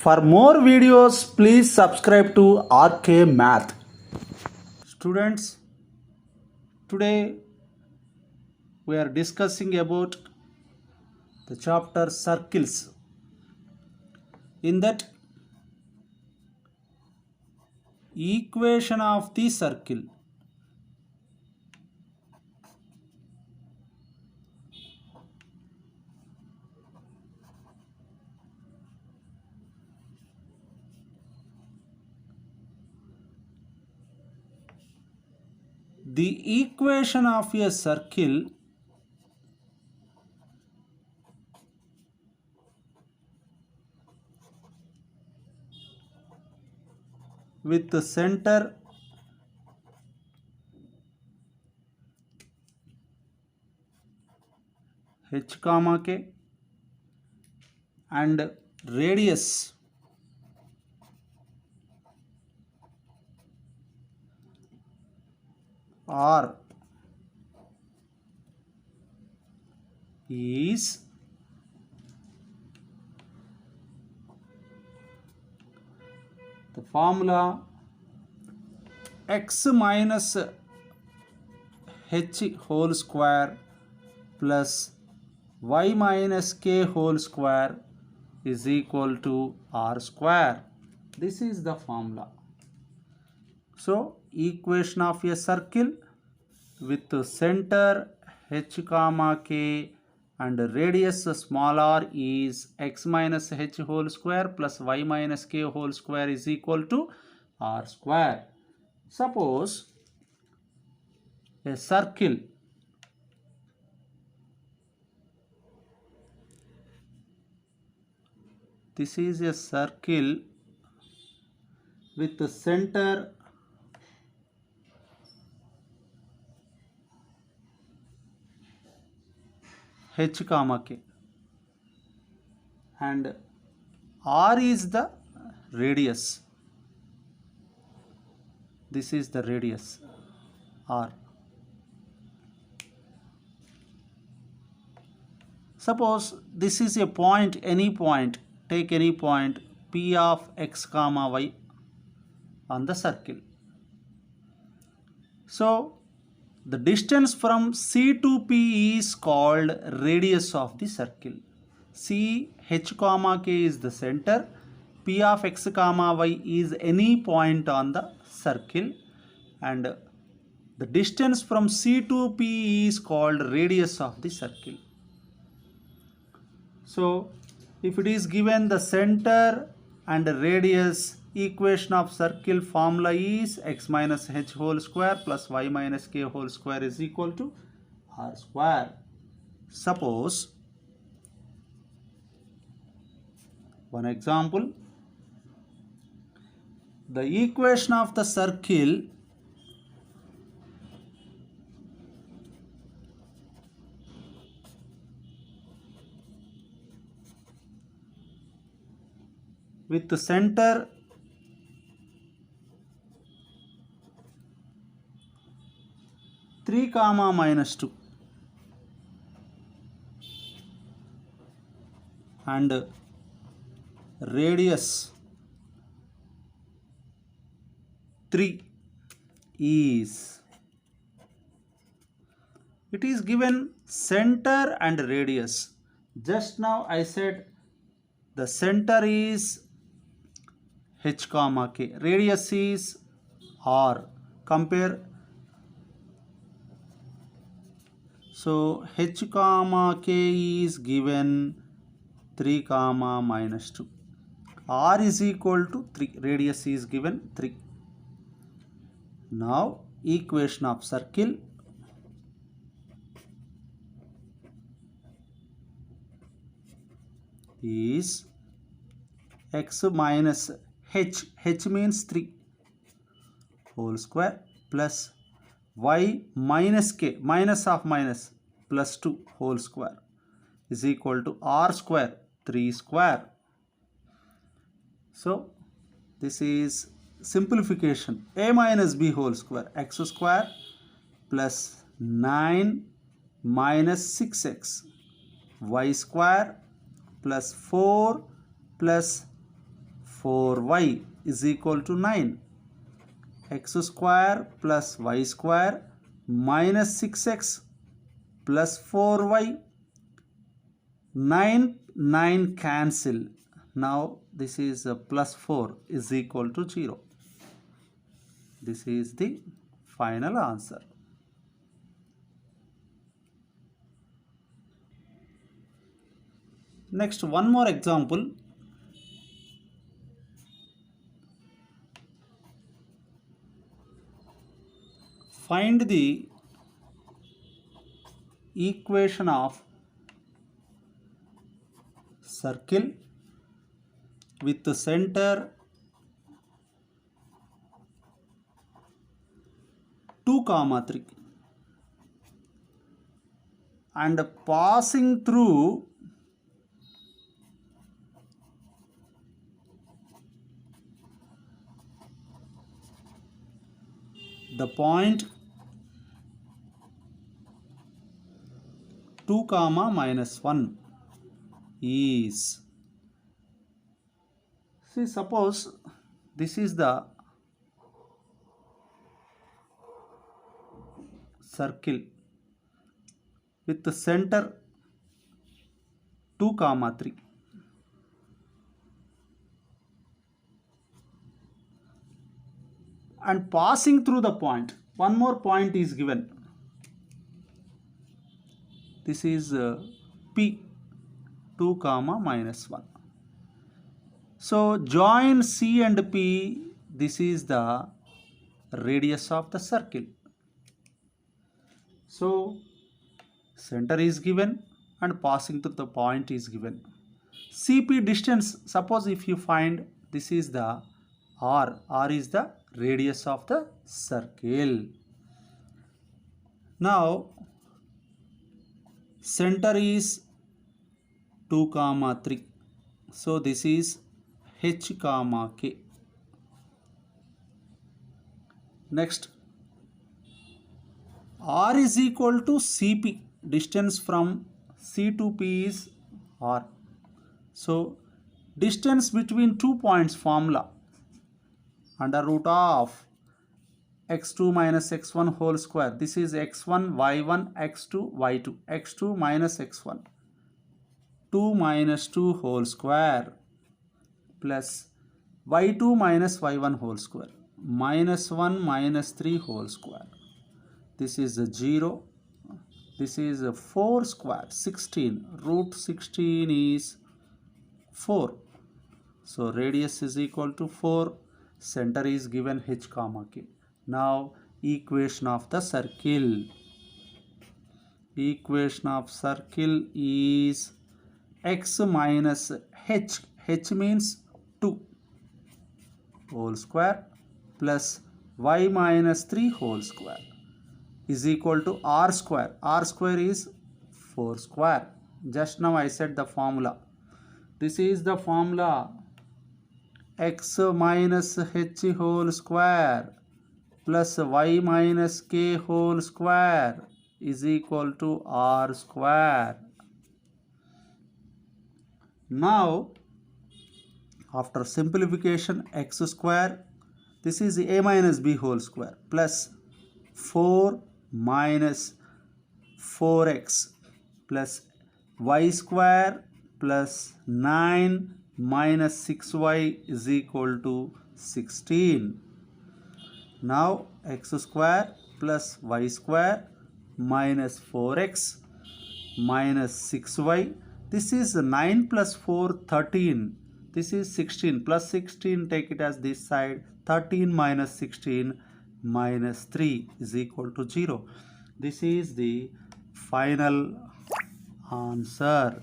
For more videos, please subscribe to RK Math. Students, today we are discussing about the chapter circles. In that, equation of the circle. The equation of a circle with the center h comma k and radius r is the formula x minus h whole square plus y minus k whole square is equal to r square. This is the formula. So equation of a circle with the center h comma k and radius small r is x minus h whole square plus y minus k whole square is equal to r square. Suppose a circle this is a circle with the center h comma k and r is the radius. This is the radius r. Suppose this is a point, any point, take any point p of x comma y on the circle. So the distance from C to P is called radius of the circle. C h comma k is the center, P of x comma y is any point on the circle, and the distance from C to P is called radius of the circle. So if it is given the center and radius, equation of circle formula is x minus h whole square plus y minus k whole square is equal to r square. Suppose one example, the equation of the circle with the center three comma minus 2 and radius 3 is, it is given center and radius. Just now I said the center is h comma k, radius is r. Compare. So h comma k is given 3 comma minus 2. R is equal to 3. Radius is given 3. Now equation of circle is x minus h means 3 whole square plus y minus k, minus of minus, plus 2 whole square is equal to r square, 3 square. So this is simplification. A minus b whole square, x square plus 9 minus 6x, y square plus 4 plus 4y is equal to 9. X square plus y square minus 6x plus 4y. 9 cancel. Now this is plus 4 is equal to 0. This is the final answer. Next, one more example. Find the equation of circle with the center 2, 3 and passing through the point 2, minus 1 is, see, suppose this is the circle with the center 2, 3 and passing through the point, one more point is given. This is P 2, minus 1. So join C and P. This is the radius of the circle. So center is given and passing through the point is given. CP distance, suppose if you find this is the R is the radius of the circle. Now center is 2, 3. So this is H, K. Next, R is equal to CP. Distance from C to P is R. So distance between 2 points formula, under root of x2 minus x1 whole square. This is x1, y1, x2, y2. x2 minus x1. 2 minus 2 whole square plus y2 minus y1 whole square. Minus 1 minus 3 whole square. This is a 0. This is a 4 square. 16. Root 16 is 4. So radius is equal to 4. Center is given H, K. Now equation of the circle. Equation of circle is x minus h. H means 2 whole square plus y minus 3 whole square is equal to r square. R square is 4 square. Just now I said the formula. This is the formula. X minus h whole square plus y minus k whole square is equal to r square. Now after simplification, x square, this is a minus b whole square plus 4 minus 4x plus y square plus 9 minus 6y is equal to 16. Now x square plus y square minus 4x minus 6y. This is 9 plus 4, 13. This is 16 plus 16, take it as this side. 13 minus 16 minus 3 is equal to 0. This is the final answer.